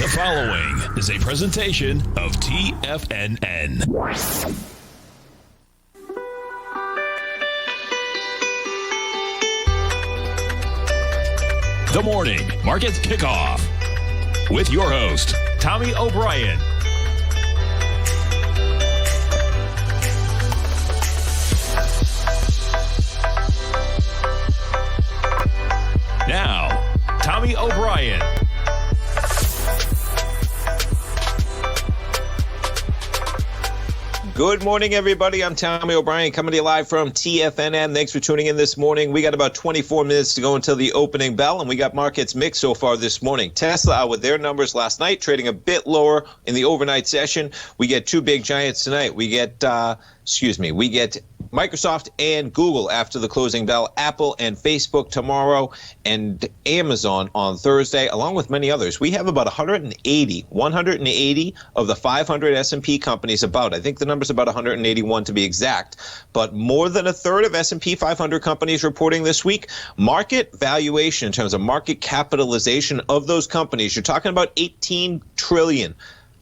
The following is a presentation of TFNN. The Morning Market Kickoff with your host, Tommy O'Brien. Now, Tommy O'Brien. Good morning, everybody. I'm Tommy O'Brien coming to you live from TFNN. Thanks for tuning in this morning. We got about 24 minutes to go until the opening bell, and we got markets mixed so far this morning. Tesla out with their numbers last night, trading a bit lower in the overnight session. We get two big giants tonight. We get Microsoft and Google after the closing bell, Apple and Facebook tomorrow, and Amazon on Thursday, along with many others. We have about 180 of the 500 S&P companies about. I think the number's about 181 to be exact, but more than a third of S&P 500 companies reporting this week. Market valuation in terms of market capitalization of those companies, you're talking about 18 trillion.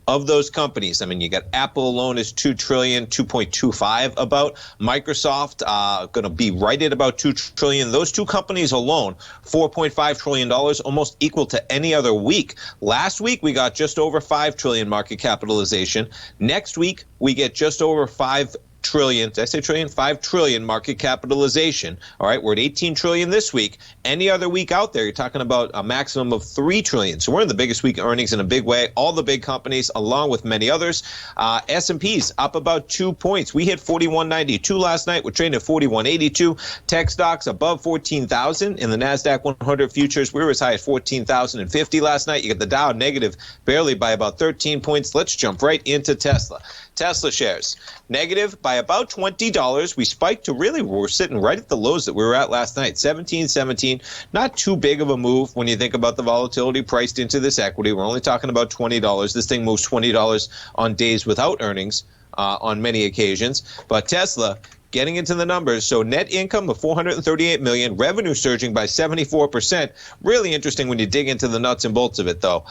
Of those companies, I mean, you got Apple alone is 2 trillion, 2.25 about. Microsoft going to be right at about 2 trillion. Those two companies alone, $4.5 trillion, almost equal to any other week. Last week, we got just over 5 trillion market capitalization. Next week, we get just over 5 trillion. Did I say trillion? 5 trillion market capitalization. All right, we're at 18 trillion this week. Any other week out there, you're talking about a maximum of 3 trillion. So we're in the biggest week of earnings in a big way. All the big companies, along with many others. S&P's up about 2 points. We hit 41.92 last night. We're trading at 41.82. Tech stocks above 14,000 in the NASDAQ 100 futures. We were as high as 14,050 last night. You get the Dow negative barely by about 13 points. Let's jump right into Tesla. Tesla shares negative by about $20. We spiked to we're sitting right at the lows that we were at last night, 17.17. Not too big of a move when you think about the volatility priced into this equity. We're only talking about $20. This thing moves $20 on days without earnings on many occasions. But Tesla getting into the numbers. So net income of $438 million, revenue surging by 74%. Really interesting when you dig into the nuts and bolts of it, though.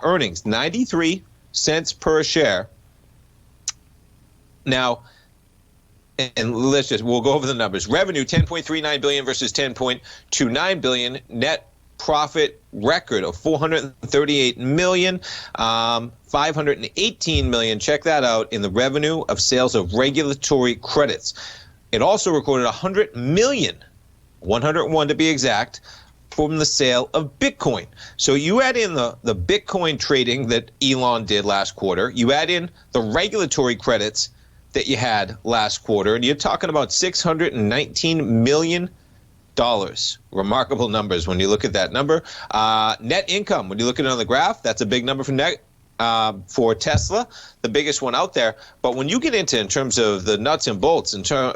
Earnings, 93 cents per share. Now, and we'll go over the numbers. Revenue, $10.39 billion versus $10.29 billion. Net profit record of $438 million. $518 million, check that out, in the revenue of sales of regulatory credits. It also recorded $100 million, 101 to be exact, from the sale of Bitcoin. So you add in the Bitcoin trading that Elon did last quarter. You add in the regulatory credits that you had last quarter, and you're talking about $619 million. Remarkable numbers when you look at that number. Net income, when you look at it on the graph, that's a big number for Tesla, the biggest one out there. But when you get into in terms of the nuts and bolts, I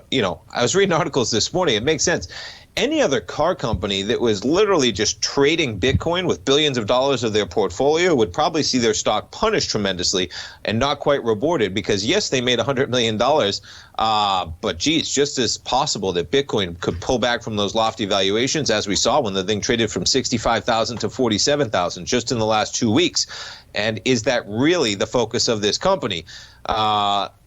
was reading articles this morning. It makes sense. Any other car company that was literally just trading Bitcoin with billions of dollars of their portfolio would probably see their stock punished tremendously and not quite rewarded, because, yes, they made $100 million, but, gee, it's just as possible that Bitcoin could pull back from those lofty valuations, as we saw when the thing traded from 65,000 to 47,000 just in the last 2 weeks. And is that really the focus of this company?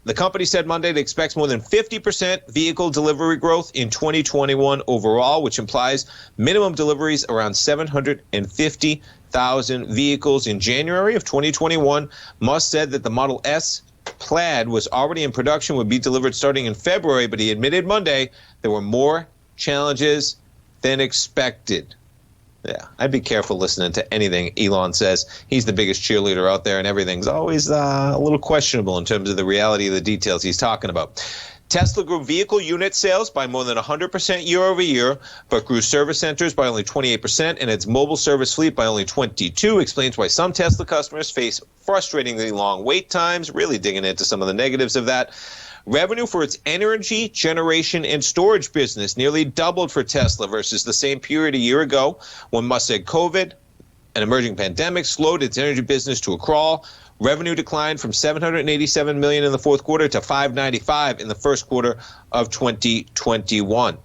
The company said Monday it expects more than 50% vehicle delivery growth in 2021 overall, which implies minimum deliveries around 750,000 vehicles in January of 2021. Musk said that the Model S Plaid was already in production, would be delivered starting in February, but he admitted Monday there were more challenges than expected. Yeah, I'd be careful listening to anything Elon says. He's the biggest cheerleader out there, and everything's always a little questionable in terms of the reality of the details he's talking about. Tesla grew vehicle unit sales by more than 100% year over year, but grew service centers by only 28% and its mobile service fleet by only 22%. Explains why some Tesla customers face frustratingly long wait times, really digging into some of the negatives of that. Revenue for its energy generation and storage business nearly doubled for Tesla versus the same period a year ago, when Musk said COVID, an emerging pandemic, slowed its energy business to a crawl. Revenue declined from $787 million in the fourth quarter to $595 in the first quarter of 2021.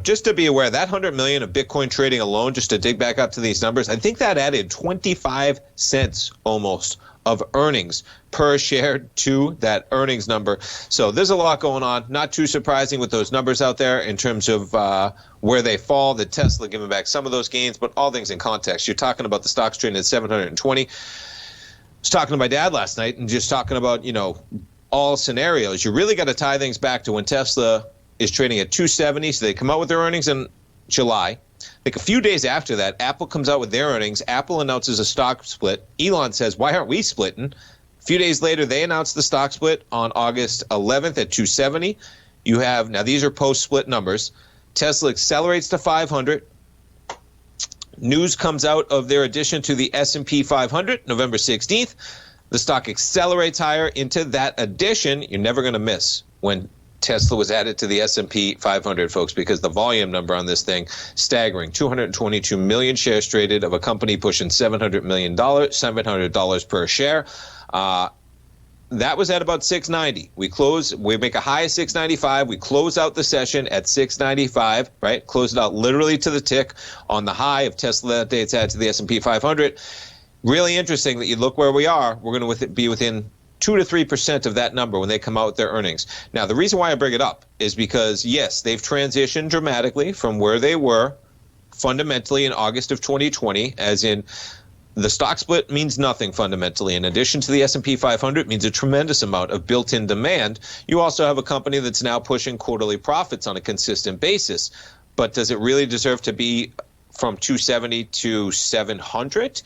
Just to be aware, that 100 million of Bitcoin trading alone, just to dig back up to these numbers, I think that added 25 cents almost of earnings per share to that earnings number. So there's a lot going on. Not too surprising with those numbers out there in terms of where they fall. The Tesla giving back some of those gains, but all things in context. You're talking about the stocks trading at 720. I was talking to my dad last night and just talking about, all scenarios. You really got to tie things back to when Tesla is trading at 270. So they come out with their earnings in July. Like a few days after that, Apple comes out with their earnings. Apple announces a stock split. Elon says, why aren't we splitting? A few days later, they announced the stock split on August 11th at 270. You have, now these are post-split numbers. Tesla accelerates to 500. News comes out of their addition to the S&P 500, November 16th. The stock accelerates higher into that addition. You're never going to miss when Tesla was added to the S&P 500, folks, because the volume number on this thing, staggering. 222 million shares traded of a company pushing $700 million, $700 per share. That was at about 690. We make a high of 695. We close out the session at 695, right? Close it out literally to the tick on the high of Tesla that day it's added to the S&P 500. Really interesting that you look where we are. We're going to be within 2 to 3% of that number when they come out with their earnings. Now, the reason why I bring it up is because, yes, they've transitioned dramatically from where they were fundamentally in August of 2020, as in the stock split means nothing fundamentally. In addition to the S&P 500, it means a tremendous amount of built-in demand. You also have a company that's now pushing quarterly profits on a consistent basis. But does it really deserve to be from 270 to 700?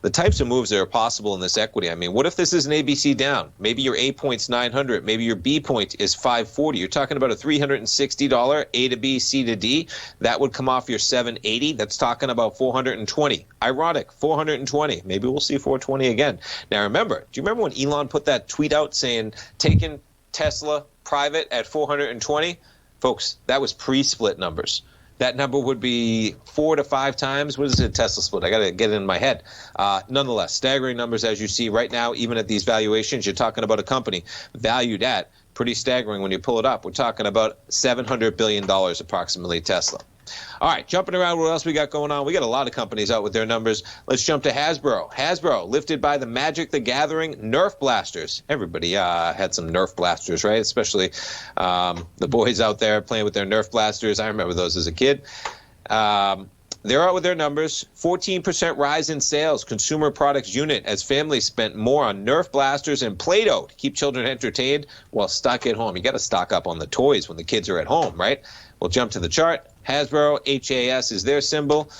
The types of moves that are possible in this equity. I mean, what if this is an ABC down? Maybe your A point's 900. Maybe your B point is 540. You're talking about a $360 A to B, C to D. That would come off your 780. That's talking about 420. Ironic, 420. Maybe we'll see 420 again. Now, remember, do you remember when Elon put that tweet out saying taking Tesla private at 420? Folks, that was pre-split numbers. That number would be 4 to 5 times. What is it, Tesla split? I got to get it in my head. Nonetheless, staggering numbers as you see right now, even at these valuations. You're talking about a company valued at, pretty staggering when you pull it up. We're talking about $700 billion approximately, Tesla. All right, jumping around, what else we got going on? We got a lot of companies out with their numbers. Let's jump to Hasbro. Hasbro, lifted by the Magic the Gathering Nerf blasters. Everybody had some Nerf blasters, right? Especially the boys out there playing with their Nerf blasters. I remember those as a kid. They're out with their numbers. 14% rise in sales, consumer products unit, as families spent more on Nerf blasters and Play-Doh to keep children entertained while stuck at home. You got to stock up on the toys when the kids are at home, right? We'll jump to the chart. Hasbro, HAS is their symbol.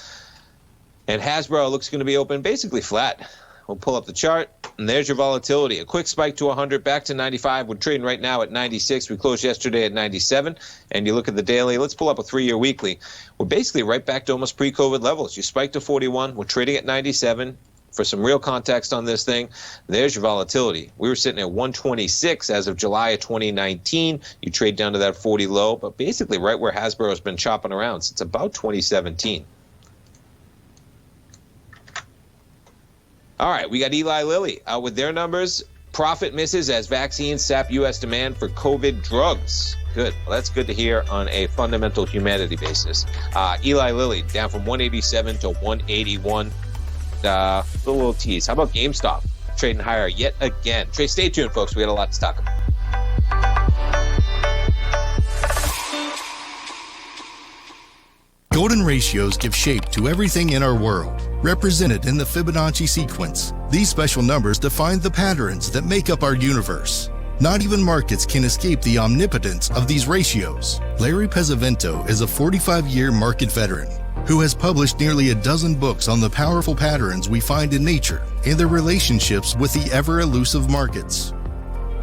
And Hasbro looks going to be open basically flat. We'll pull up the chart, and there's your volatility. A quick spike to 100, back to 95. We're trading right now at 96. We closed yesterday at 97. And you look at the daily. Let's pull up a 3-year weekly. We're basically right back to almost pre-COVID levels. You spiked to 41. We're trading at 97. For some real context on this thing, there's your volatility. We were sitting at 126 as of July of 2019. You trade down to that 40 low, but basically right where Hasbro has been chopping around since about 2017. All right, we got Eli Lilly out with their numbers. Profit misses as vaccines sap U.S. demand for COVID drugs. Good. Well, that's good to hear on a fundamental humanity basis. Eli Lilly down from 187 to 181. A little tease. How about GameStop trading higher yet again? Stay tuned, folks. We got a lot to talk about. Golden ratios give shape to everything in our world, represented in the Fibonacci sequence. These special numbers define the patterns that make up our universe. Not even markets can escape the omnipotence of these ratios. Larry Pesavento is a 45-year market veteran who has published nearly a dozen books on the powerful patterns we find in nature and their relationships with the ever-elusive markets.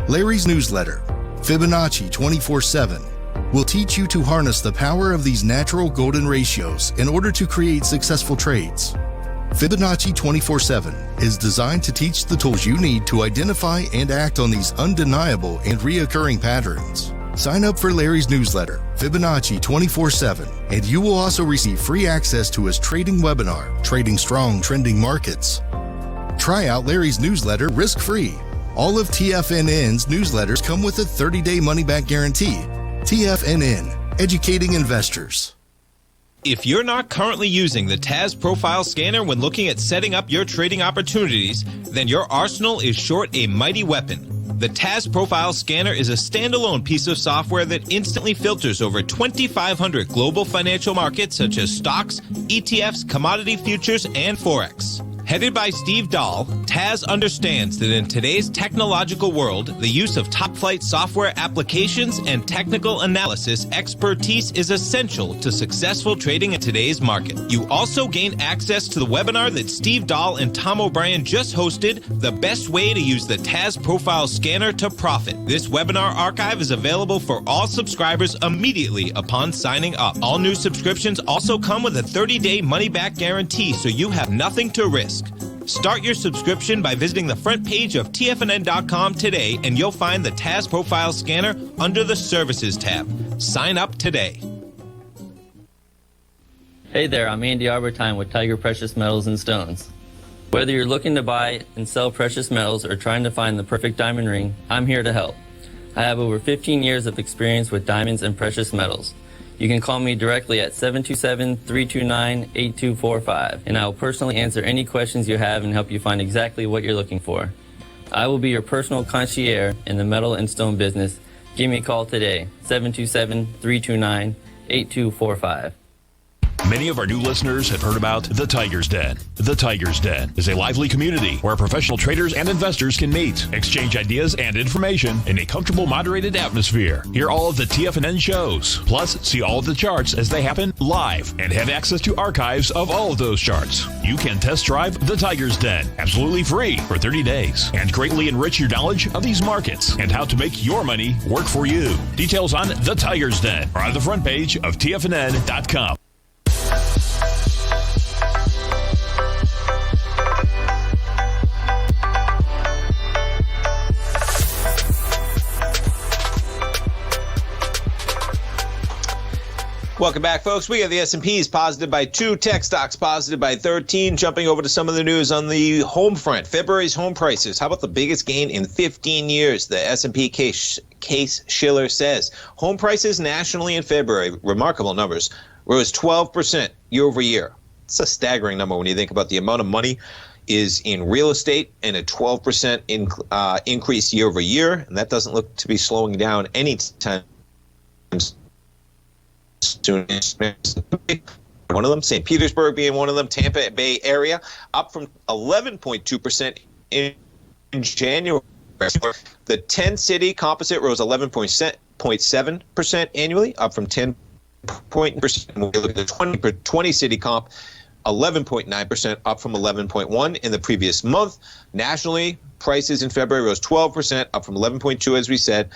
Larry's newsletter, Fibonacci 24/7, will teach you to harness the power of these natural golden ratios in order to create successful trades. Fibonacci 24/7 is designed to teach the tools you need to identify and act on these undeniable and reoccurring patterns. Sign up for Larry's newsletter, Fibonacci 24/7, and you will also receive free access to his trading webinar, Trading Strong Trending Markets. Try out Larry's newsletter risk-free. All of TFNN's newsletters come with a 30-day money-back guarantee. TFNN, educating investors. If you're not currently using the TAS Profile Scanner when looking at setting up your trading opportunities, then your arsenal is short a mighty weapon. The TAS Profile Scanner is a standalone piece of software that instantly filters over 2,500 global financial markets such as stocks, ETFs, commodity futures, and Forex. Headed by Steve Dahl, TAS understands that in today's technological world, the use of top-flight software applications and technical analysis expertise is essential to successful trading in today's market. You also gain access to the webinar that Steve Dahl and Tom O'Brien just hosted, The Best Way to Use the TAS Profile Scanner to Profit. This webinar archive is available for all subscribers immediately upon signing up. All new subscriptions also come with a 30-day money-back guarantee, so you have nothing to risk. Start your subscription by visiting the front page of TFNN.com today, and you'll find the TAS Profile Scanner under the Services tab. Sign up today. Hey there, I'm Andy Arbertine with Tiger Precious Metals and Stones. Whether you're looking to buy and sell precious metals or trying to find the perfect diamond ring, I'm here to help. I have over 15 years of experience with diamonds and precious metals. You can call me directly at 727-329-8245, and I will personally answer any questions you have and help you find exactly what you're looking for. I will be your personal concierge in the metal and stone business. Give me a call today, 727-329-8245. Many of our new listeners have heard about The Tiger's Den. The Tiger's Den is a lively community where professional traders and investors can meet, exchange ideas and information in a comfortable, moderated atmosphere. Hear all of the TFNN shows, plus see all of the charts as they happen live and have access to archives of all of those charts. You can test drive The Tiger's Den absolutely free for 30 days and greatly enrich your knowledge of these markets and how to make your money work for you. Details on The Tiger's Den are on the front page of TFNN.com. Welcome back, folks. We have the S&Ps positive by 2, tech stocks positive by 13. Jumping over to some of the news on the home front. February's home prices. How about the biggest gain in 15 years? The S&P Case-Shiller says home prices nationally in February, remarkable numbers, rose 12% year over year. It's a staggering number when you think about the amount of money is in real estate and a 12% increase year over year, and that doesn't look to be slowing down anytime soon. One of them, St. Petersburg being one of them, Tampa Bay area, up from 11.2% in January. The 10-city composite rose 11.7% annually, up from 10%. When we look at the 20-city comp, 11.9%, up from 11.1% in the previous month. Nationally, prices in February rose 12%, up from 11.2%, as we said.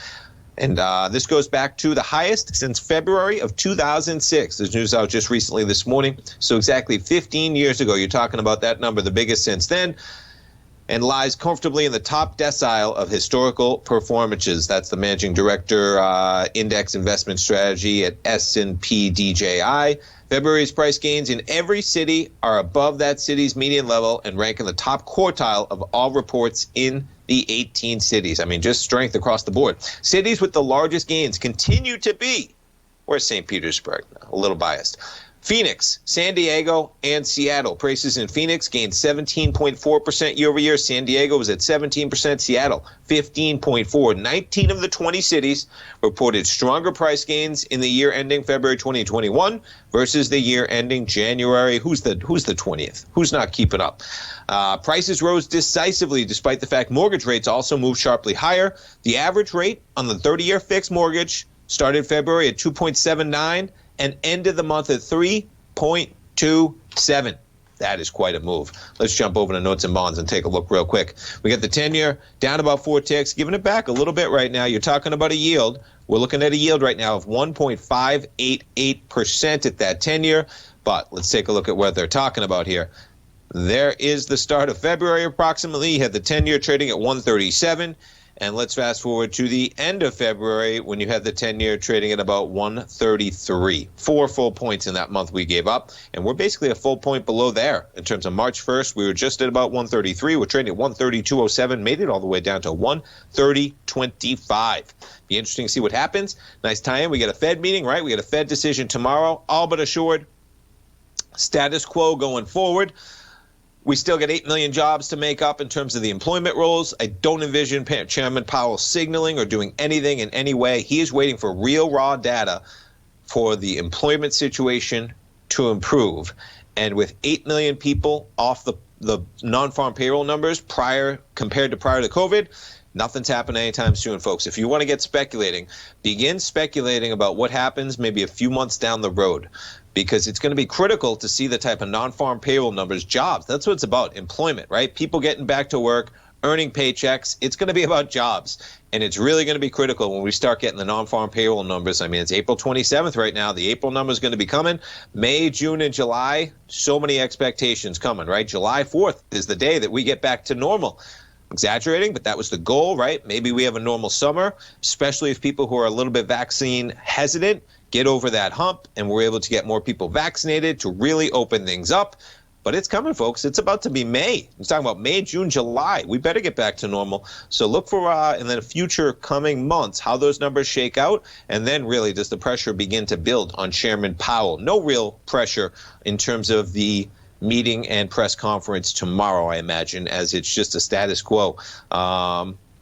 And this goes back to the highest since February of 2006. There's news out just recently this morning. So exactly 15 years ago, you're talking about that number, the biggest since then, and lies comfortably in the top decile of historical performances. That's the managing director, index investment strategy at S&P DJI. February's price gains in every city are above that city's median level and rank in the top quartile of all reports in the 18 cities. I mean, just strength across the board. Cities with the largest gains continue to be, where's St. Petersburg? A little biased. Phoenix, San Diego, and Seattle. Prices in Phoenix gained 17.4% year over year. San Diego was at 17%. Seattle, 15.4%. 19 of the 20 cities reported stronger price gains in the year ending February 2021 versus the year ending January. Who's the 20th? Who's not keeping up? Prices rose decisively despite the fact mortgage rates also moved sharply higher. The average rate on the 30-year fixed mortgage started February at 2.79 and ended the month at 3.27. That is quite a move. Let's jump over to notes and bonds and take a look real quick. We got the 10-year down about 4 ticks, giving it back a little bit right now. You're talking about a yield. We're looking at a yield right now of 1.588% at that 10-year. But let's take a look at what they're talking about here. There is the start of February approximately. You had the 10-year trading at 137. And let's fast forward to the end of February when you had the 10-year trading at about 133. 4 full points in that month we gave up. And we're basically a full point below there. In terms of March 1st, we were just at about 133. We're trading at 132.07, made it all the way down to 130.25. Be interesting to see what happens. Nice tie-in. We got a Fed meeting, right? We got a Fed decision tomorrow. All but assured. Status quo going forward. We still got 8 million jobs to make up in terms of the employment rolls. I don't envision Chairman Powell signaling or doing anything in any way. He is waiting for real raw data for the employment situation to improve. And with 8 million people off the non-farm payroll numbers compared to prior to COVID, nothing's happening anytime soon, folks. If you want to get speculating, begin speculating about what happens maybe a few months down the road, because it's going to be critical to see the type of non-farm payroll numbers, jobs. That's what it's about, employment, right? People getting back to work, earning paychecks. It's going to be about jobs. And it's really going to be critical when we start getting the non-farm payroll numbers. I mean, it's April 27th right now. The April number is going to be coming. May, June, and July, so many expectations coming, right? July 4th is the day that we get back to normal. Exaggerating, but that was the goal, right? Maybe we have a normal summer, especially if people who are a little bit vaccine hesitant get over that hump and we're able to get more people vaccinated to really open things up. But it's coming, folks. It's about to be May. I'm talking about May, June, July. We better get back to normal. So look for, in the future coming months, how those numbers shake out. And then really, does the pressure begin to build on Chairman Powell? No real pressure in terms of the meeting and press conference tomorrow, I imagine, as it's just a status quo.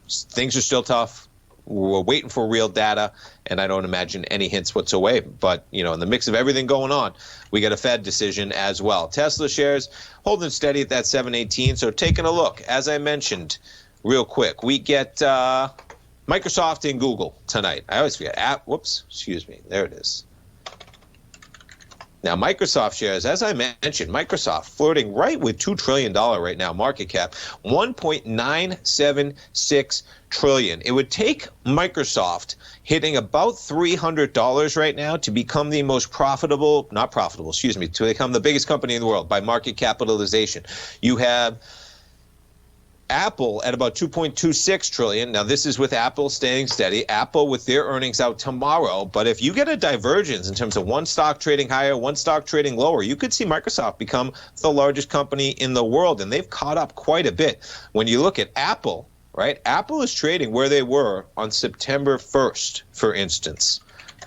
Things are still tough. We're waiting for real data, and I don't imagine any hints whatsoever. But, in the mix of everything going on, we got a Fed decision as well. Tesla shares holding steady at that 718. So taking a look, as I mentioned, real quick, we get Microsoft and Google tonight. I always forget. There it is. Now, Microsoft shares, as I mentioned, Microsoft flirting right with $2 trillion right now, market cap, $1.976 trillion. It would take Microsoft hitting about $300 right now to become the most to become the biggest company in the world by market capitalization. You have Apple at about $2.26 trillion. Now, this is with Apple staying steady. Apple with their earnings out tomorrow. But if you get a divergence in terms of one stock trading higher, one stock trading lower, you could see Microsoft become the largest company in the world. And they've caught up quite a bit. When you look at Apple, right? Apple is trading where they were on September 1st, for instance.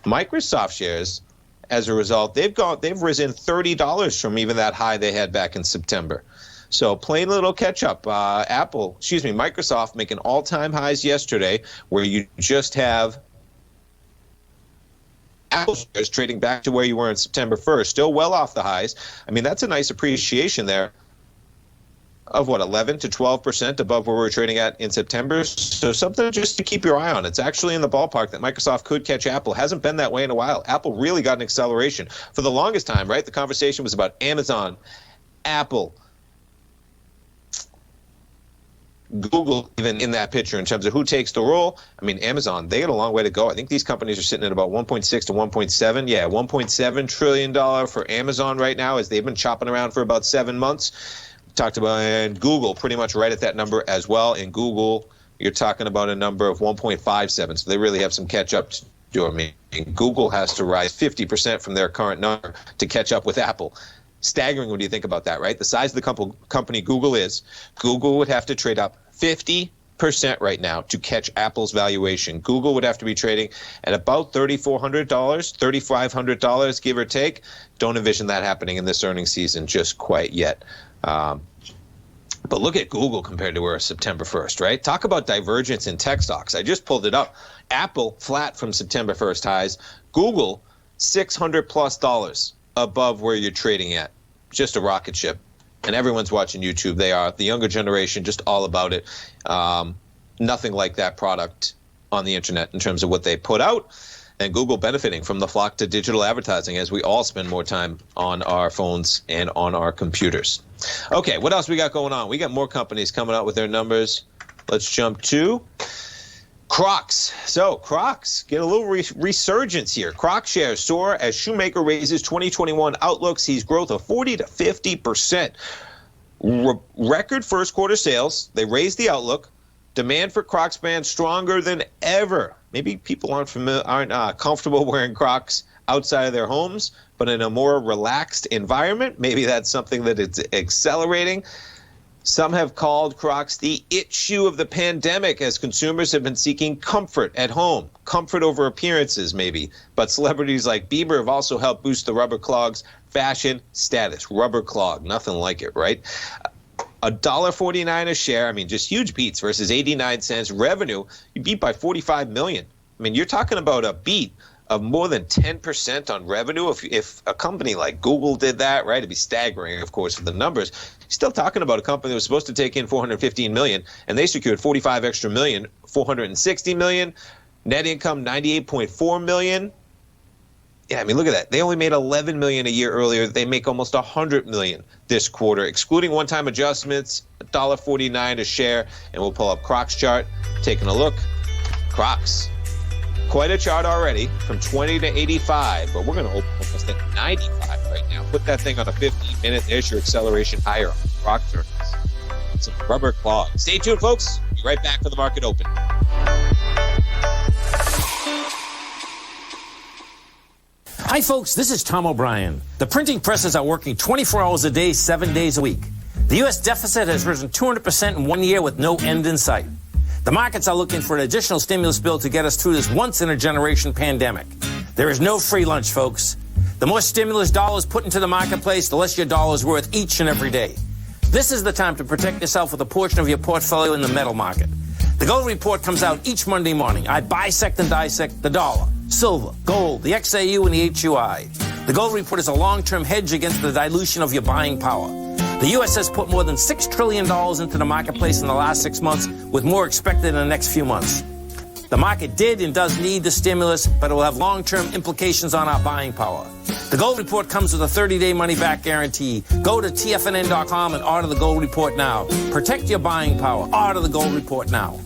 Microsoft shares, as a result, they've risen $30 from even that high they had back in September. So plain little catch-up. Microsoft making all-time highs yesterday, where you just have Apple shares trading back to where you were on September 1st, still well off the highs. I mean, that's a nice appreciation there of, 11 to 12% above where we were trading at in September. So something just to keep your eye on. It's actually in the ballpark that Microsoft could catch Apple. Hasn't been that way in a while. Apple really got an acceleration. For the longest time, right, the conversation was about Amazon, Apple, Google, even in that picture in terms of who takes the role. I mean, Amazon, they got a long way to go. I think these companies are sitting at about 1.6 to 1.7. Yeah, $1.7 trillion for Amazon right now, as they've been chopping around for about 7 months. Talked about, and Google pretty much right at that number as well. In Google, you're talking about a number of 1.57. So they really have some catch up to do. I mean, Google has to rise 50% from their current number to catch up with Apple. Staggering when you think about that, right? The size of the company Google is, Google would have to trade up 50% right now to catch Apple's valuation. Google would have to be trading at about $3,400, $3,500, give or take. Don't envision that happening in this earnings season just quite yet. But look at Google compared to where September 1st, right? Talk about divergence in tech stocks. I just pulled it up. Apple flat from September 1st highs. Google $600+ above where you're trading at. Just a rocket ship. And everyone's watching YouTube. They are. The younger generation, just all about it. Nothing like that product on the internet in terms of what they put out. And Google benefiting from the flock to digital advertising as we all spend more time on our phones and on our computers. Okay, what else we got going on? We got more companies coming out with their numbers. Let's jump to Crocs. So Crocs get a little resurgence here. Crocs shares soar as Shoemaker raises 2021 outlook, sees growth of 40 to 50%. Record first quarter sales. They raised the outlook. Demand for Crocs brand stronger than ever. Maybe people aren't comfortable wearing Crocs outside of their homes, but in a more relaxed environment, maybe that's something that it's accelerating. Some have called Crocs the it shoe of the pandemic as consumers have been seeking comfort at home, comfort over appearances maybe. But celebrities like Bieber have also helped boost the rubber clog's fashion status. Rubber clog, nothing like it, right? $1.49 a share. I mean, just huge beats versus 89 cents. Revenue, you beat by $45 million. I mean, you're talking about a beat of more than 10% on revenue. If a company like Google did that, right, it'd be staggering, of course, for the numbers. You're still talking about a company that was supposed to take in $415 million, and they secured $45 extra million, $460 million. Net income, $98.4 million. Yeah, I mean, look at that. They only made $11 million a year earlier. They make almost $100 million this quarter, excluding one-time adjustments, $1.49 a share. And we'll pull up Crocs chart. Taking a look. Crocs. Quite a chart already from 20 to 85, but we're going to open almost at 95 right now. Put that thing on a 15-minute. There's your acceleration higher on Crocs earnings. Some rubber clog. Stay tuned, folks. Be right back for the market open. Hi, folks. This is Tom O'Brien. The printing presses are working 24 hours a day, 7 days a week. The U.S. deficit has risen 200% in 1 year with no end in sight. The markets are looking for an additional stimulus bill to get us through this once-in-a-generation pandemic. There is no free lunch, folks. The more stimulus dollars put into the marketplace, the less your dollar is worth each and every day. This is the time to protect yourself with a portion of your portfolio in the metal market. The Gold Report comes out each Monday morning. I bisect and dissect the dollar, silver, gold, the XAU, and the HUI. The Gold Report is a long-term hedge against the dilution of your buying power. The U.S. has put more than $6 trillion into the marketplace in the last 6 months, with more expected in the next few months. The market did and does need the stimulus, but it will have long-term implications on our buying power. The Gold Report comes with a 30-day money-back guarantee. Go to TFNN.com and order the Gold Report now. Protect your buying power. Order the Gold Report now.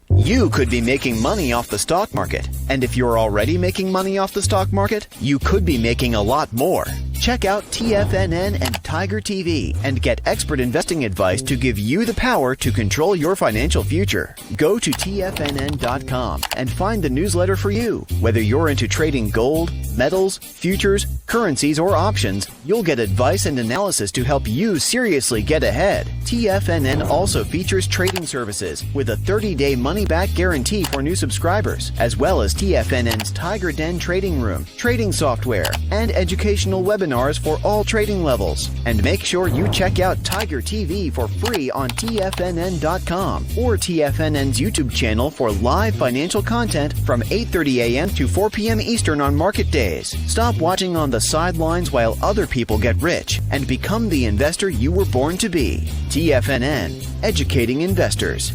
You could be making money off the stock market. And if you're already making money off the stock market, you could be making a lot more. Check out TFNN and Tiger TV and get expert investing advice to give you the power to control your financial future. Go to TFNN.com and find the newsletter for you. Whether you're into trading gold, metals, futures, currencies, or options, you'll get advice and analysis to help you seriously get ahead. TFNN also features trading services with a 30-day money-back guarantee for new subscribers, as well as TFNN's Tiger Den trading room, trading software, and educational webinars for all trading levels. And make sure you check out Tiger TV for free on TFNN.com or TFNN's YouTube channel for live financial content from 8:30 a.m. to 4 p.m. Eastern on market days. Stop watching on the sidelines while other people get rich and become the investor you were born to be. TFNN, educating investors.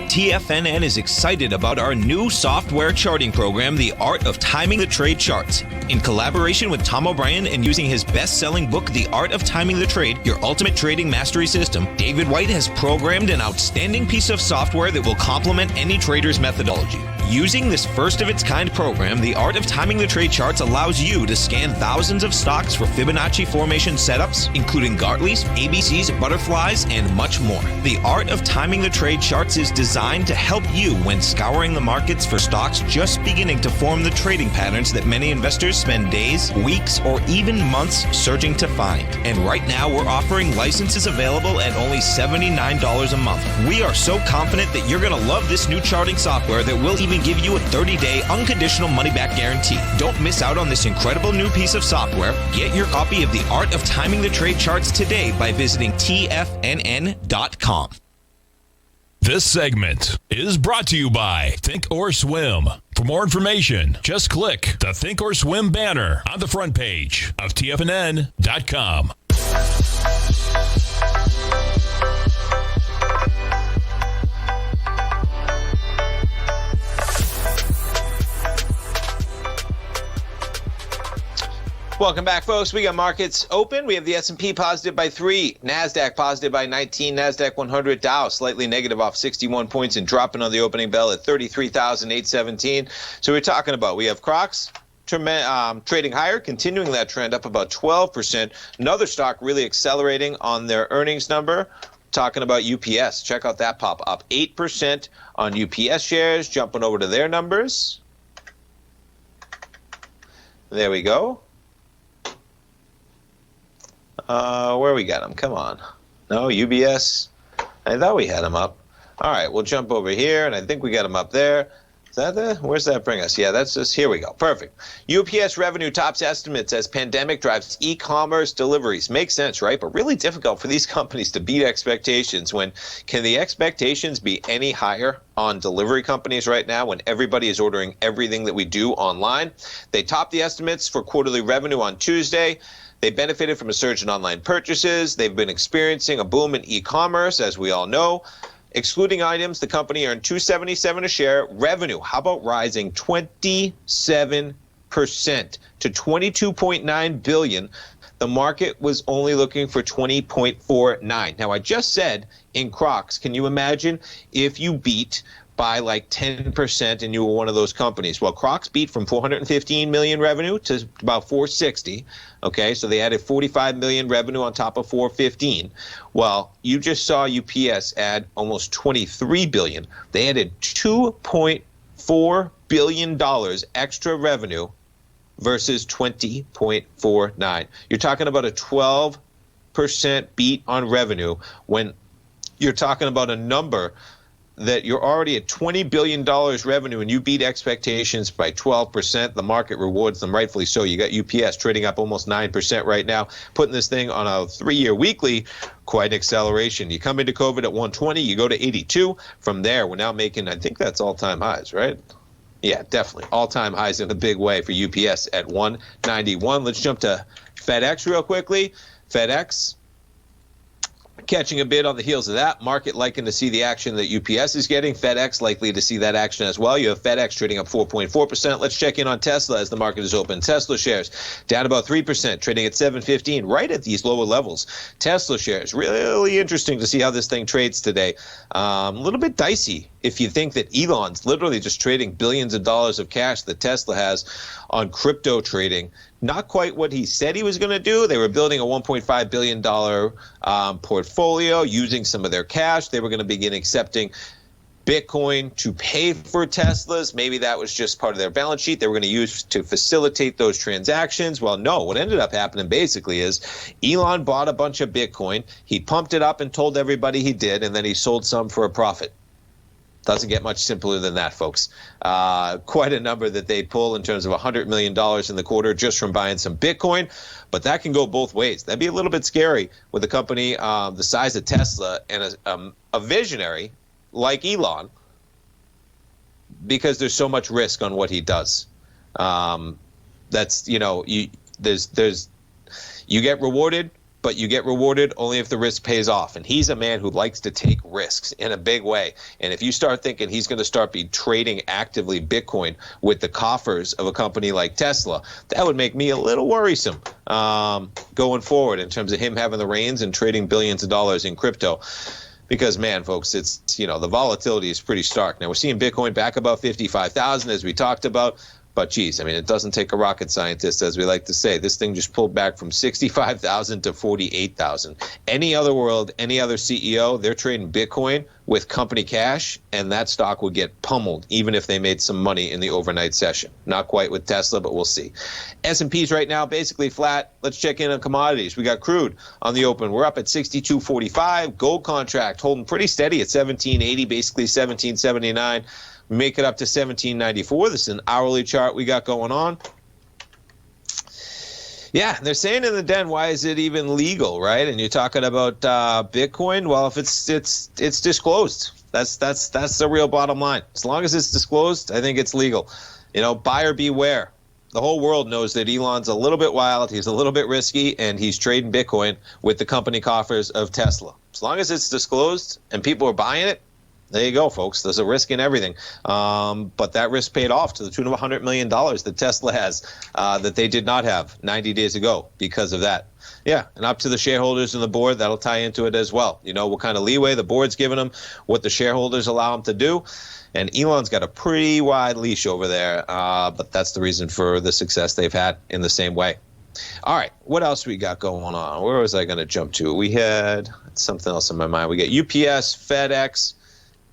TFNN is excited about our new software charting program, The Art of Timing the Trade Charts. In collaboration with Tom O'Brien and using his best-selling book, The Art of Timing the Trade, Your Ultimate Trading Mastery System, David White has programmed an outstanding piece of software that will complement any trader's methodology. Using this first-of-its-kind program, The Art of Timing the Trade Charts allows you to scan thousands of stocks for Fibonacci formation setups, including Gartley's, ABCs, butterflies, and much more. The Art of Timing the Trade Charts is designed to help you when scouring the markets for stocks just beginning to form the trading patterns that many investors spend days, weeks, or even months searching to find. And right now, we're offering licenses available at only $79 a month. We are so confident that you're going to love this new charting software that will even give you a 30-day unconditional money-back guarantee. Don't miss out on this incredible new piece of software. Get your copy of The Art of Timing the Trade Charts today by visiting TFNN.com. This segment is brought to you by Think or Swim. For more information, just click the Think or Swim banner on the front page of TFNN.com. Welcome back, folks. We got markets open. We have the S&P positive by 3, NASDAQ positive by 19, NASDAQ 100, Dow slightly negative off 61 points and dropping on the opening bell at 33,817. So we're talking about, we have Crocs trading higher, continuing that trend up about 12%. Another stock really accelerating on their earnings number. Talking about UPS. Check out that pop, up 8% on UPS shares. Jumping over to their numbers. There we go. Where we got them? Come on. No, UBS. I thought we had them up. All right, we'll jump over here, and I think we got them up there. Is that there? Where's that bring us? Yeah, that's just, here we go. Perfect. UPS revenue tops estimates as pandemic drives e-commerce deliveries. Makes sense, right? But really difficult for these companies to beat expectations when, can the expectations be any higher on delivery companies right now when everybody is ordering everything that we do online? They topped the estimates for quarterly revenue on Tuesday. They benefited from a surge in online purchases. They've been experiencing a boom in e-commerce, as we all know. Excluding items, the company earned $2.77 a share. Revenue, how about rising 27% to $22.9 billion? The market was only looking for 20.49. Now, I just said in Crocs, can you imagine if you beat by like 10% and you were one of those companies? Well, Crocs beat from 415 million revenue to about 460. Okay, so they added 45 million revenue on top of 415. Well, you just saw UPS add almost 23 billion. They added $2.4 billion extra revenue versus 20.49. You're talking about a 12% beat on revenue when you're talking about a number that you're already at $20 billion revenue and you beat expectations by 12%. The market rewards them, rightfully so. You got UPS trading up almost 9% right now, putting this thing on a 3-year weekly, quite an acceleration. You come into COVID at 120, you go to 82. From there, we're now making, I think that's all-time highs, right? Yeah, definitely. All-time highs in a big way for UPS at 191. Let's jump to FedEx real quickly. FedEx catching a bid on the heels of that. Market liking to see the action that UPS is getting. FedEx likely to see that action as well. You have FedEx trading up 4.4%. Let's check in on Tesla as the market is open. Tesla shares down about 3%, trading at $7.15, right at these lower levels. Tesla shares, really interesting to see how this thing trades today. A little bit dicey if you think that Elon's literally just trading billions of dollars of cash that Tesla has on crypto trading. Not quite what he said he was going to do. They were building a $1.5 billion portfolio using some of their cash. They were going to begin accepting Bitcoin to pay for Teslas. Maybe that was just part of their balance sheet they were going to use to facilitate those transactions. Well, no, what ended up happening basically is Elon bought a bunch of Bitcoin. He pumped it up and told everybody he did, and then he sold some for a profit. Doesn't get much simpler than that, folks. Quite a number that they pull in terms of $100 million in the quarter just from buying some Bitcoin. But that can go both ways. That'd be a little bit scary with a company the size of Tesla and a visionary like Elon, because there's so much risk on what he does. That's, you know, you get rewarded, but you get rewarded only if the risk pays off. And he's a man who likes to take risks in a big way. And if you start thinking he's going to start trading actively Bitcoin with the coffers of a company like Tesla, that would make me a little worrisome going forward in terms of him having the reins and trading billions of dollars in crypto. Because, man, folks, it's, you know, the volatility is pretty stark. Now, we're seeing Bitcoin back above 55,000, as we talked about. But, geez, I mean, it doesn't take a rocket scientist, as we like to say. This thing just pulled back from 65,000 to 48,000. Any other world, any other CEO, they're trading Bitcoin with company cash, and that stock would get pummeled, even if they made some money in the overnight session. Not quite with Tesla, but we'll see. S&P's right now basically flat. Let's check in on commodities. We got crude on the open. We're up at 62.45. Gold contract holding pretty steady at 17.80, basically 17.79. We make it up to 17.94. This is an hourly chart we got going on. Yeah, they're saying in the den, why is it even legal, right? And you're talking about Bitcoin. Well, if it's disclosed, that's the real bottom line. As long as it's disclosed, I think it's legal. You know, buyer beware. The whole world knows that Elon's a little bit wild. He's a little bit risky, and he's trading Bitcoin with the company coffers of Tesla. As long as it's disclosed and people are buying it, There you go, folks. There's a risk in everything. But that risk paid off to the tune of $100 million that Tesla has that they did not have 90 days ago because of that. Yeah, and up to the shareholders and the board, that'll tie into it as well. You know, what kind of leeway the board's giving them, what the shareholders allow them to do. And Elon's got a pretty wide leash over there, but that's the reason for the success they've had in the same way. All right, what else we got going on? Where was I going to jump to? We had something else in my mind. We got UPS, FedEx,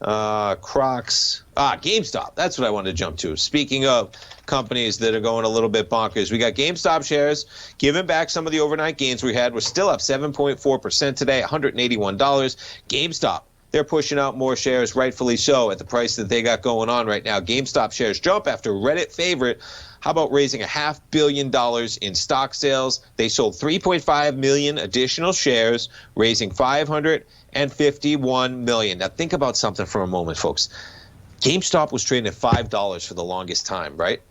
Crocs, GameStop. That's what I wanted to jump to. Speaking of companies that are going a little bit bonkers, we got GameStop shares giving back some of the overnight gains we had. We're still up 7.4% today, $181. GameStop, they're pushing out more shares, rightfully so, at the price that they got going on right now. GameStop shares jump after Reddit favorite. How about raising $500 million in stock sales? They sold 3.5 million additional shares, raising $551 million. Now think about something for a moment, folks. GameStop was trading at $5 for the longest time, right?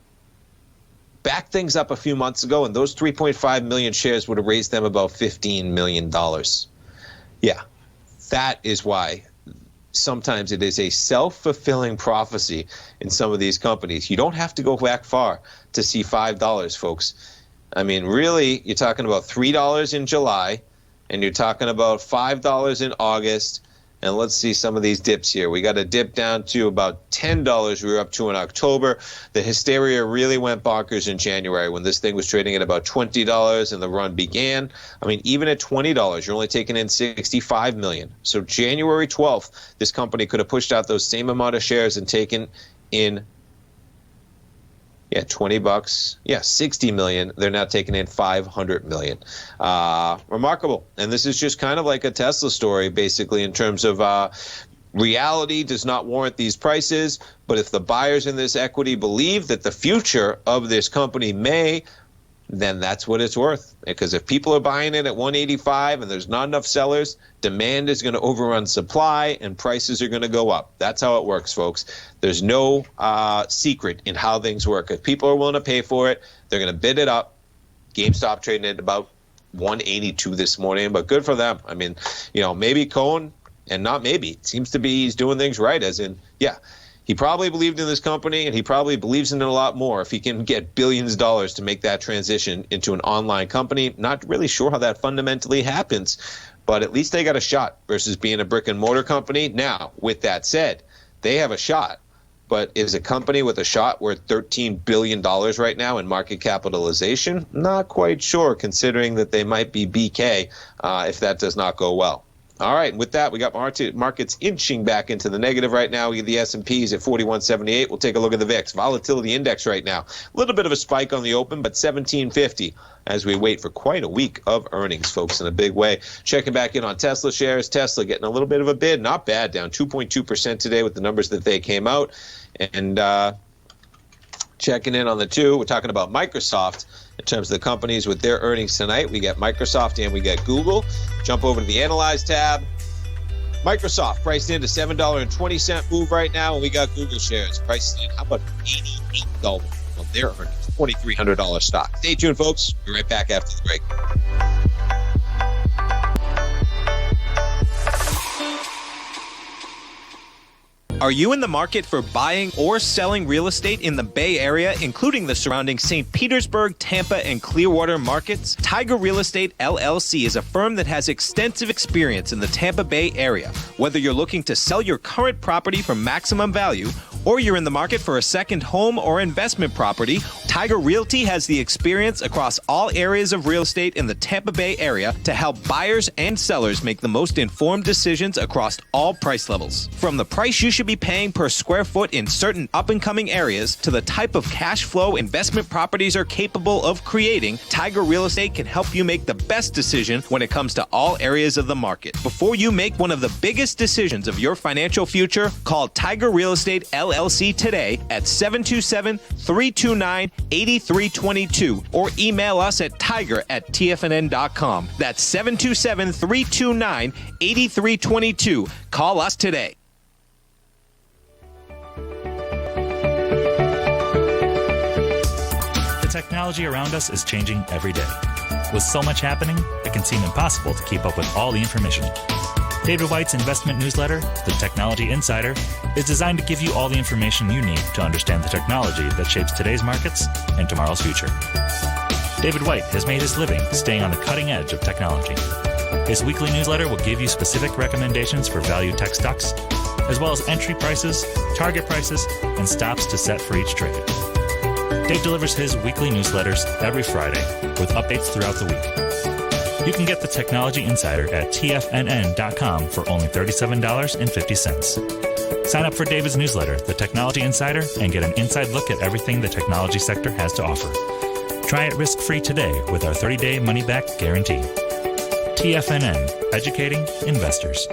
Back things up a few months ago, and those 3.5 million shares would have raised them about $15 million. Yeah, that is why sometimes it is a self-fulfilling prophecy in some of these companies. You don't have to go back far to see $5, folks. I mean, really, you're talking about $3 in July, and you're talking about $5 in August. And let's see some of these dips here. We got a dip down to about $10 we were up to in October. The hysteria really went bonkers in January when this thing was trading at about $20 and the run began. I mean, even at $20, you're only taking in $65 million. So January 12th, this company could have pushed out those same amount of shares and taken in, $20. Yeah, $60 million. They're now taking in $500 million. Remarkable. And this is just kind of like a Tesla story, basically, in terms of reality does not warrant these prices. But if the buyers in this equity believe that the future of this company may, then that's what it's worth. Because if people are buying it at $185 and there's not enough sellers, demand is going to overrun supply and prices are going to go up. That's how it works, folks. There's no secret in how things work. If people are willing to pay for it, they're going to bid it up. GameStop trading at about $182 this morning, but good for them. I mean, maybe Cohen, and not maybe, it seems to be he's doing things right, as in, he probably believed in this company, and he probably believes in it a lot more if he can get billions of dollars to make that transition into an online company. Not really sure how that fundamentally happens, but at least they got a shot versus being a brick and mortar company. Now, with that said, they have a shot, but is a company with a shot worth $13 billion right now in market capitalization? Not quite sure, considering that they might be BK if that does not go well. All right, with that, we got markets inching back into the negative right now. We get the S&Ps at 4178. We'll take a look at the VIX. Volatility index right now. A little bit of a spike on the open, but 1750 as we wait for quite a week of earnings, folks, in a big way. Checking back in on Tesla shares. Tesla getting a little bit of a bid. Not bad, down 2.2% today with the numbers that they came out. And checking in on the two, we're talking about Microsoft. In terms of the companies with their earnings tonight, we got Microsoft and we got Google. Jump over to the Analyze tab. Microsoft priced into $7.20 move right now, and we got Google shares priced in, how about $88 on their earnings, $2,300 stock. Stay tuned, folks. Be right back after the break. Are you in the market for buying or selling real estate in the Bay Area, including the surrounding St. Petersburg, Tampa, and Clearwater markets? Tiger Real Estate LLC is a firm that has extensive experience in the Tampa Bay area. Whether you're looking to sell your current property for maximum value, or you're in the market for a second home or investment property, Tiger Realty has the experience across all areas of real estate in the Tampa Bay area to help buyers and sellers make the most informed decisions across all price levels. From the price you should be paying per square foot in certain up-and-coming areas to the type of cash flow investment properties are capable of creating, Tiger Real Estate can help you make the best decision when it comes to all areas of the market. Before you make one of the biggest decisions of your financial future, call Tiger Real Estate LLC today at 727-329-8322 or email us at tiger@tfnn.com. That's 727-329-8322. Call us today. The technology around us is changing every day. With so much happening, it can seem impossible to keep up with all the information. David White's investment newsletter, The Technology Insider, is designed to give you all the information you need to understand the technology that shapes today's markets and tomorrow's future. David White has made his living staying on the cutting edge of technology. His weekly newsletter will give you specific recommendations for value tech stocks, as well as entry prices, target prices, and stops to set for each trade. Dave delivers his weekly newsletters every Friday with updates throughout the week. You can get the Technology Insider at TFNN.com for only $37.50. Sign up for David's newsletter, The Technology Insider, and get an inside look at everything the technology sector has to offer. Try it risk-free today with our 30-day money-back guarantee. TFNN, educating investors.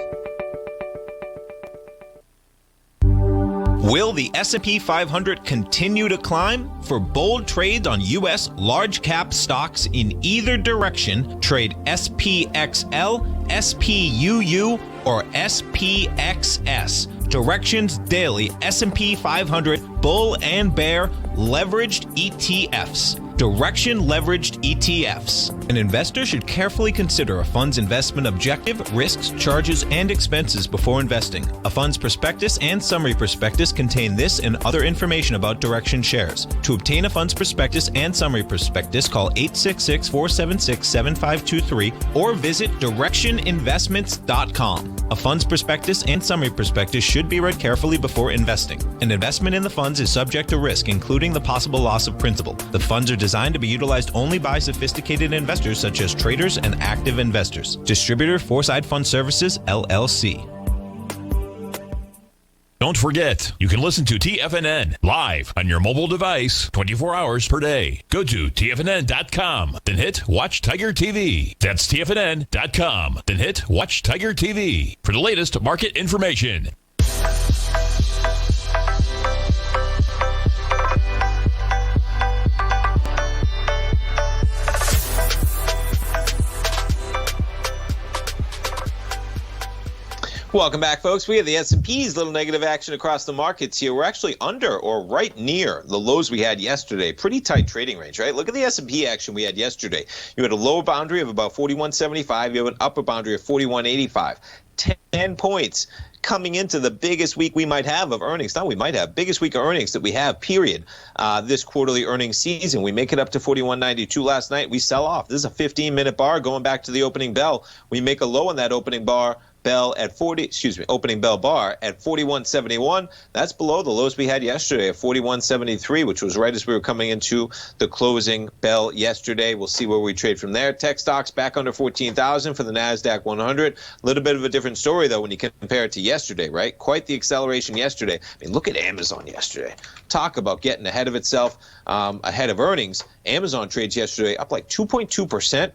Will the S&P 500 continue to climb? For bold trades on U.S. large-cap stocks in either direction, trade SPXL, SPUU, or SPXS. Directions Daily S&P 500 Bull and Bear Leveraged ETFs. Direction Leveraged ETFs. An investor should carefully consider a fund's investment objective, risks, charges, and expenses before investing. A fund's prospectus and summary prospectus contain this and other information about Direction shares. To obtain a fund's prospectus and summary prospectus, call 866-476-7523 or visit directioninvestments.com. A fund's prospectus and summary prospectus should be read carefully before investing. An investment in the funds is subject to risk, including the possible loss of principal. The funds are designed to be utilized only by sophisticated investors such as traders and active investors. Distributor Foreside Fund Services, LLC. Don't forget, you can listen to TFNN live on your mobile device 24 hours per day. Go to TFNN.com, then hit Watch Tiger TV. That's TFNN.com, then hit Watch Tiger TV for the latest market information. Welcome back, folks. We have the S&P's little negative action across the markets here. We're actually under or right near the lows we had yesterday. Pretty tight trading range, right? Look at the S&P action we had yesterday. You had a lower boundary of about 41.75. You have an upper boundary of 41.85. 10 points coming into the biggest week we might have of earnings. Not we might have, biggest week of earnings that we have, period, this quarterly earnings season. We make it up to 41.92 last night. We sell off. This is a 15-minute bar going back to the opening bell. We make a low on that opening bar. Opening bell bar at 41.71. That's below the lows we had yesterday at 41.73, which was right as we were coming into the closing bell yesterday. We'll see where we trade from there. Tech stocks back under 14,000 for the NASDAQ 100. A little bit of a different story, though, when you compare it to yesterday, right? Quite the acceleration yesterday. I mean, look at Amazon yesterday. Talk about getting ahead of itself, ahead of earnings. Amazon trades yesterday up like 2.2%.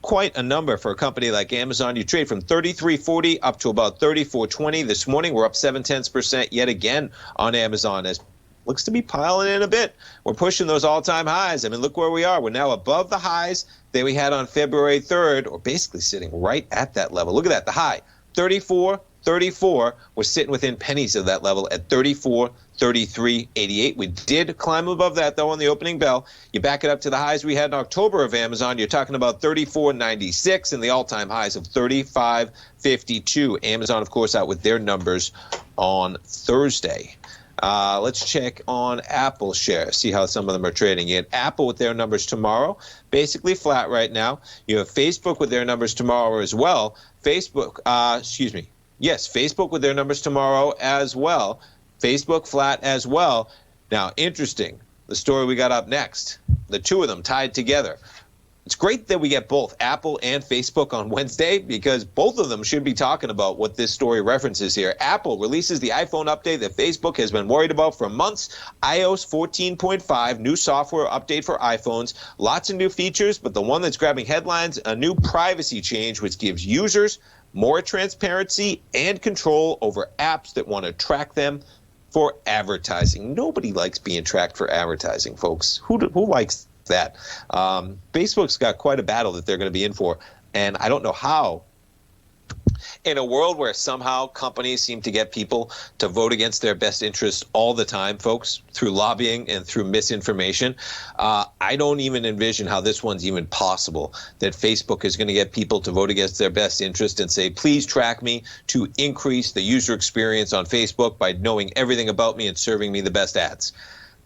Quite a number for a company like Amazon. You trade from 33.40 up to about 34.20. This morning, we're up 0.7% yet again on Amazon, as looks to be piling in a bit. We're pushing those all-time highs. I mean, look where we are. We're now above the highs that we had on February 3rd, or basically sitting right at that level. Look at that, the high, 34.34. We're sitting within pennies of that level at 34.33.88. We did climb above that, though, on the opening bell. You back it up to the highs we had in October of Amazon, you're talking about 34.96 and the all-time highs of 35.52. Amazon, of course, out with their numbers on Thursday. Let's check on Apple shares, see how some of them are trading. You had Apple with their numbers tomorrow, basically flat right now. You have Facebook with their numbers tomorrow as well. Facebook with their numbers tomorrow as well. Facebook flat as well. Now, interesting, the story we got up next, the two of them tied together. It's great that we get both Apple and Facebook on Wednesday, because both of them should be talking about what this story references here. Apple releases the iPhone update that Facebook has been worried about for months. iOS 14.5, new software update for iPhones. Lots of new features, but the one that's grabbing headlines, a new privacy change which gives users more transparency and control over apps that want to track them for advertising. Nobody likes being tracked for advertising, folks. Who likes that? Facebook's got quite a battle that they're going to be in for, and I don't know how In a world where somehow companies seem to get people to vote against their best interests all the time, folks, through lobbying and through misinformation, I don't even envision how this one's even possible, that Facebook is going to get people to vote against their best interest and say, please track me to increase the user experience on Facebook by knowing everything about me and serving me the best ads.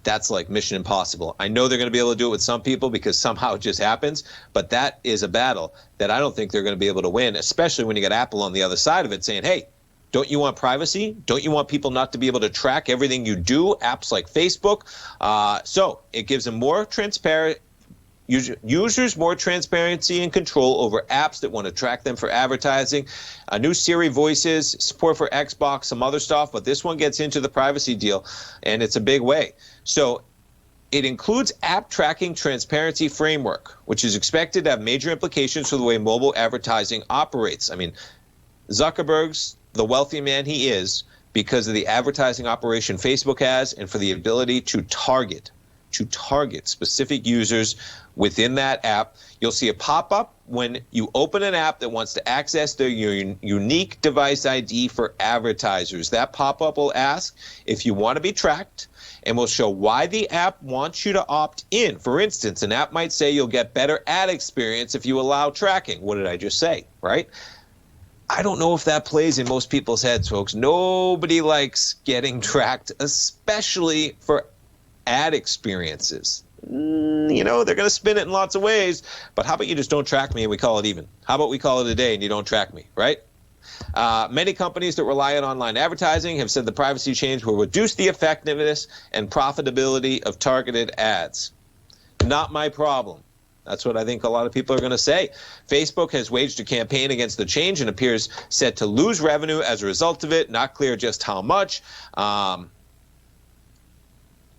That's like mission impossible. I know they're going to be able to do it with some people because somehow it just happens, but that is a battle that I don't think they're going to be able to win, especially when you get Apple on the other side of it saying, hey, don't you want privacy? Don't you want people not to be able to track everything you do, apps like Facebook? So it gives them more transparent users more transparency and control over apps that want to track them for advertising. New Siri voices, support for Xbox, some other stuff, but this one gets into the privacy deal, and it's a big way. So it includes app tracking transparency framework, which is expected to have major implications for the way mobile advertising operates. I mean, Zuckerberg's the wealthy man he is because of the advertising operation Facebook has and for the ability to target specific users within that app. You'll see a pop-up when you open an app that wants to access their unique device ID for advertisers. That pop-up will ask if you want to be tracked and will show why the app wants you to opt in. For instance, an app might say you'll get better ad experience if you allow tracking. What did I just say, right? I don't know if that plays in most people's heads, folks. Nobody likes getting tracked, especially for ad experiences. You know, they're going to spin it in lots of ways, but how about you just don't track me and we call it even? How about we call it a day and you don't track me, right? Many companies that rely on online advertising have said the privacy change will reduce the effectiveness and profitability of targeted ads. Not my problem. That's what I think a lot of people are going to say. Facebook has waged a campaign against the change and appears set to lose revenue as a result of it. Not clear just how much.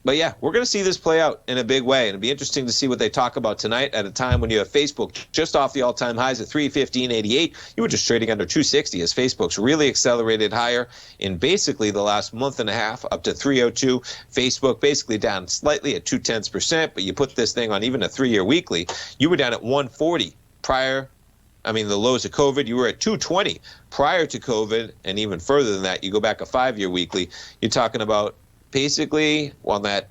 But yeah, we're going to see this play out in a big way. And it'll be interesting to see what they talk about tonight at a time when you have Facebook just off the all-time highs at 315.88. You were just trading under 260 as Facebook's really accelerated higher in basically the last month and a half up to 302. Facebook basically down slightly at 0.2%, but you put this thing on even a 3-year weekly, you were down at 140 prior. I mean, the lows of COVID, you were at 220 prior to COVID, and even further than that, you go back a 5-year weekly, you're talking about basically, on that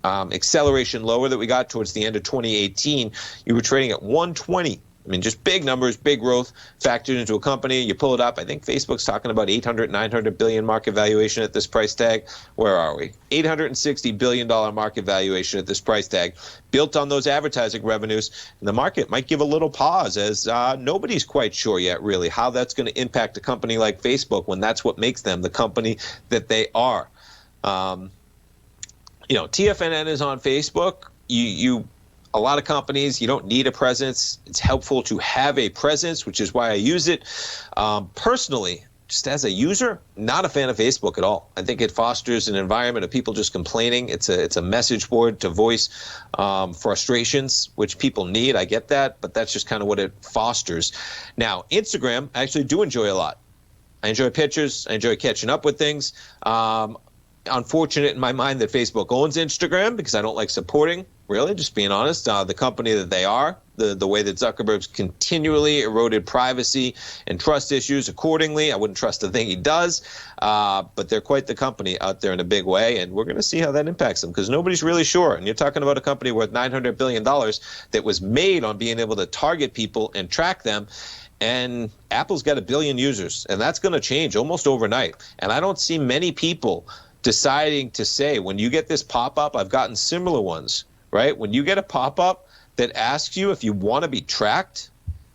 acceleration lower that we got towards the end of 2018, you were trading at 120. I mean, just big numbers, big growth factored into a company. You pull it up. I think Facebook's talking about 800, 900 billion market valuation at this price tag. Where are we? $860 billion market valuation at this price tag, built on those advertising revenues. And the market might give a little pause as nobody's quite sure yet, really, how that's going to impact a company like Facebook when that's what makes them the company that they are. TFNN is on Facebook. A lot of companies, you don't need a presence. It's helpful to have a presence, which is why I use it. Personally, just as a user, not a fan of Facebook at all. I think it fosters an environment of people just complaining. It's a message board to voice frustrations, which people need. I get that, but that's just kind of what it fosters. Now, Instagram, I actually do enjoy a lot. I enjoy pictures. I enjoy catching up with things. Unfortunate in my mind that Facebook owns Instagram because I don't like supporting, really, just being honest, the company that they are, the way that Zuckerberg's continually eroded privacy and trust issues accordingly. I wouldn't trust a thing he does, but they're quite the company out there in a big way, and we're going to see how that impacts them because nobody's really sure. And you're talking about a company worth $900 billion that was made on being able to target people and track them. And Apple's got 1 billion users, and that's going to change almost overnight. And I don't see many people deciding to say, when you get this pop-up, I've gotten similar ones, right? When you get a pop-up that asks you if you want to be tracked,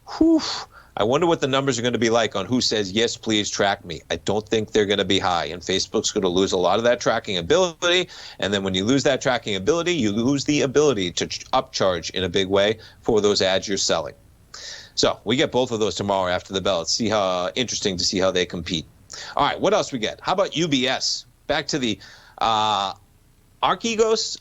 I wonder what the numbers are going to be like on who says, yes, please track me. I don't think they're going to be high, and Facebook's going to lose a lot of that tracking ability. And then when you lose that tracking ability, you lose the ability to upcharge in a big way for those ads you're selling. So we get both of those tomorrow after the bell. It's interesting to see how they compete. All right, what else we get? How about UBS? Back to the Archegos.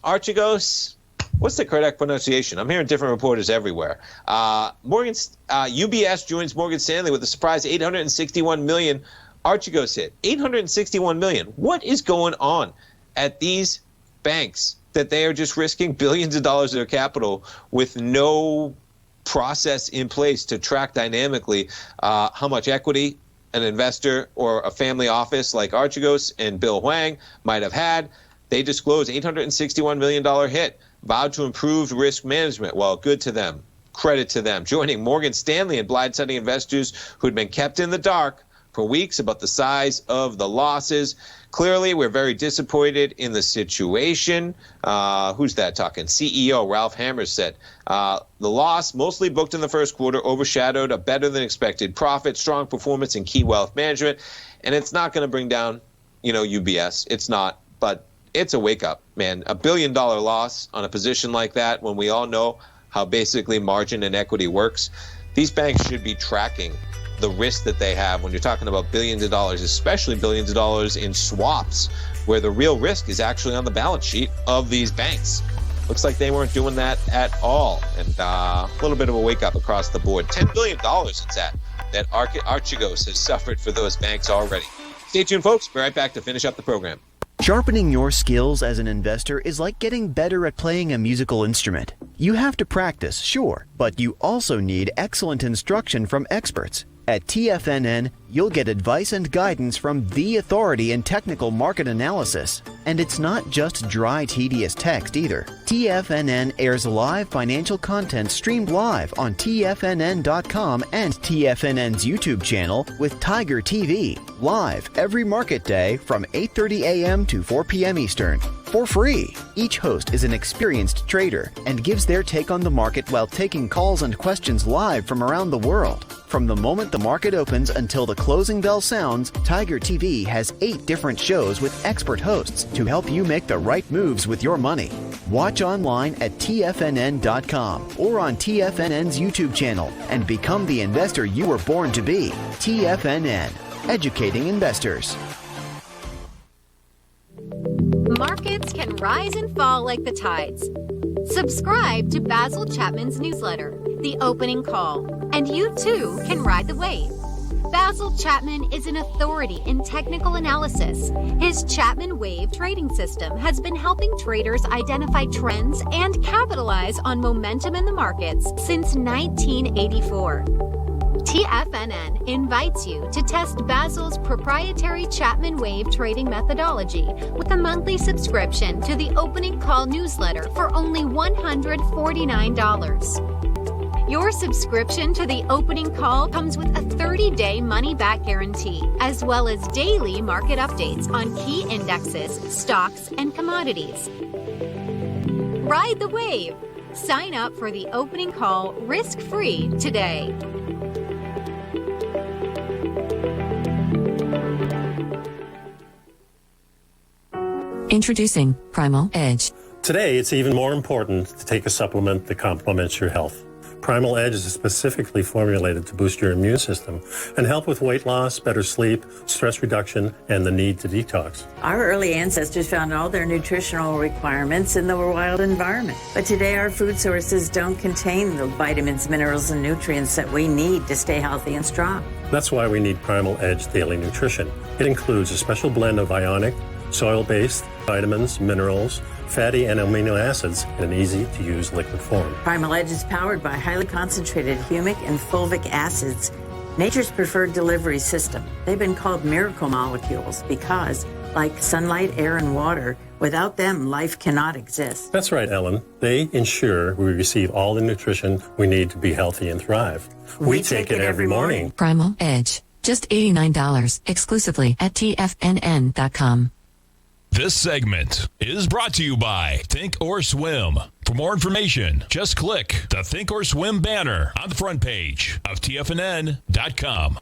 What's the correct pronunciation? I'm hearing different reporters everywhere. UBS joins Morgan Stanley with a surprise $861 million Archegos hit. $861 million. What is going on at these banks that they are just risking billions of dollars of their capital with no process in place to track dynamically how much equity an investor or a family office like Archegos and Bill Huang might have had. They disclosed $861 million hit, vowed to improve risk management. Well, good to them. Credit to them. Joining Morgan Stanley and blindsiding investors who'd been kept in the dark for weeks about the size of the losses. Clearly, we're very disappointed in the situation. Who's that talking? CEO Ralph Hammers said, the loss, mostly booked in the first quarter, overshadowed a better-than-expected profit, strong performance in key wealth management, and it's not going to bring down, UBS. It's not, but it's a wake-up, man. $1 billion loss on a position like that when we all know how basically margin and equity works. These banks should be tracking the risk that they have when you're talking about billions of dollars, especially billions of dollars in swaps, where the real risk is actually on the balance sheet of these banks. Looks like they weren't doing that at all. And a little bit of a wake up across the board. $10 billion it's at that Archegos has suffered for those banks already. Stay tuned, folks. Be right back to finish up the program. Sharpening your skills as an investor is like getting better at playing a musical instrument. You have to practice, sure, but you also need excellent instruction from experts. At TFNN, you'll get advice and guidance from the authority in technical market analysis. And it's not just dry, tedious text either. TFNN airs live financial content streamed live on TFNN.com and TFNN's YouTube channel with Tiger TV, live every market day from 8:30 a.m. to 4 p.m. Eastern. For free. Each host is an experienced trader and gives their take on the market while taking calls and questions live from around the world. From the moment the market opens until the closing bell sounds, Tiger TV has 8 different shows with expert hosts to help you make the right moves with your money. Watch online at TFNN.com or on TFNN's YouTube channel and become the investor you were born to be. TFNN, educating investors. Markets can rise and fall like the tides. Subscribe to Basil Chapman's newsletter, The Opening Call, and you too can ride the wave. Basil Chapman is an authority in technical analysis. His Chapman Wave trading system has been helping traders identify trends and capitalize on momentum in the markets since 1984. TFNN invites you to test Basil's proprietary Chapman Wave trading methodology with a monthly subscription to the Opening Call newsletter for only $149. Your subscription to the Opening Call comes with a 30-day money-back guarantee, as well as daily market updates on key indexes, stocks, and commodities. Ride the wave! Sign up for the Opening Call risk-free today. Introducing Primal Edge. Today, it's even more important to take a supplement that complements your health. Primal Edge is specifically formulated to boost your immune system and help with weight loss, better sleep, stress reduction, and the need to detox. Our early ancestors found all their nutritional requirements in the wild environment. But today, our food sources don't contain the vitamins, minerals, and nutrients that we need to stay healthy and strong. That's why we need Primal Edge Daily Nutrition. It includes a special blend of ionic, soil-based vitamins, minerals, fatty and amino acids in an easy-to-use liquid form. Primal Edge is powered by highly concentrated humic and fulvic acids, nature's preferred delivery system. They've been called miracle molecules because, like sunlight, air, and water, without them, life cannot exist. That's right, Ellen. They ensure we receive all the nutrition we need to be healthy and thrive. We take it every morning. Primal Edge. Just $89 exclusively at TFNN.com. This segment is brought to you by Think or Swim. For more information, just click the Think or Swim banner on the front page of TFNN.com.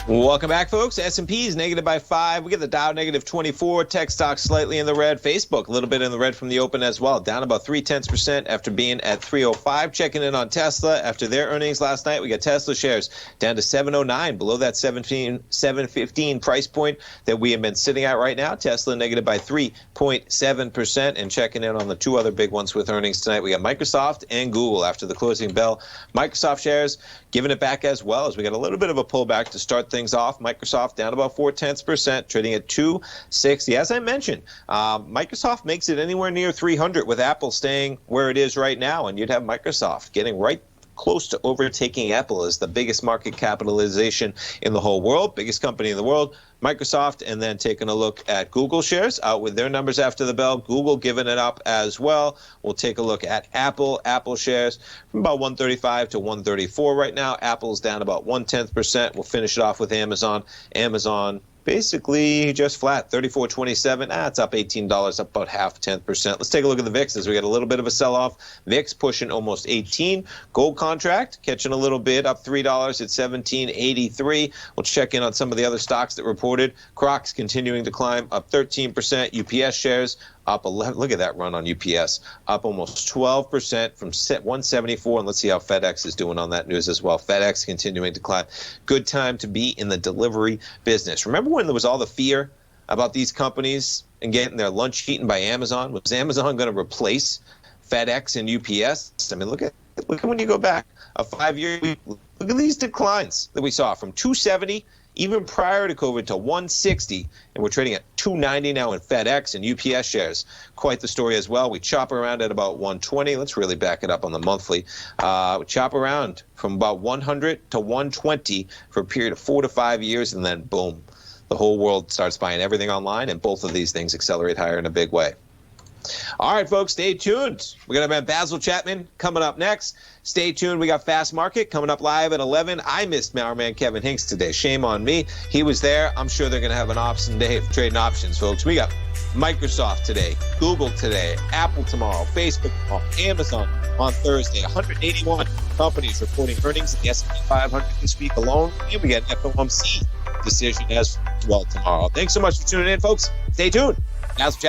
Welcome back, folks. S&P is negative by 5. We get the Dow negative 24. Tech stocks slightly in the red. Facebook a little bit in the red from the open as well, down about 0.3% after being at 305. Checking in on Tesla after their earnings last night. We got Tesla shares down to 709, below that 715 price point that we have been sitting at right now. Tesla negative by 3.7%. And checking in on the two other big ones with earnings tonight, we got Microsoft and Google after the closing bell. Microsoft shares giving it back as well as we got a little bit of a pullback to start things off. Microsoft down about 0.4%, trading at 260. As I mentioned, Microsoft makes it anywhere near 300 with Apple staying where it is right now, and you'd have Microsoft getting right close to overtaking Apple as the biggest market capitalization in the whole world, biggest company in the world, Microsoft, and then taking a look at Google shares out with their numbers after the bell. Google giving it up as well. We'll take a look at Apple shares from about 135 to 134 right now. Apple's down about 0.1%. We'll finish it off with Amazon. Amazon basically just flat, 34.27. It's up $18, up about 0.5%. Let's take a look at the VIX as we got a little bit of a sell-off. VIX pushing almost 18. Gold contract catching a little bit, up $3 at 17.83. We'll check in on some of the other stocks that reported. Crocs continuing to climb, up 13%. UPS shares up 11. Look at that run on UPS, up almost 12% from 174. And let's see how FedEx is doing on that news as well. FedEx continuing to climb. Good time to be in the delivery business. Remember when there was all the fear about these companies and getting their lunch eaten by Amazon? Was Amazon going to replace FedEx and UPS? I mean, look at when you go back a 5-year. Look at these declines that we saw from 270 even prior to COVID to 160, and we're trading at 290 now in FedEx and UPS shares. Quite the story as well. We chop around at about 120. Let's really back it up on the monthly. We chop around from about 100 to 120 for a period of 4 to 5 years, and then boom, the whole world starts buying everything online, and both of these things accelerate higher in a big way. All right, folks, stay tuned. We're going to have Basil Chapman coming up next. Stay tuned. We got Fast Market coming up live at 11. I missed our man Kevin Hinks today. Shame on me. He was there. I'm sure they're going to have an awesome day of trading options, folks. We got Microsoft today, Google today, Apple tomorrow, Facebook tomorrow, Amazon on Thursday. 181 companies reporting earnings in the S&P 500 this week alone. And we got FOMC decision as well tomorrow. Thanks so much for tuning in, folks. Stay tuned. Basil Chapman.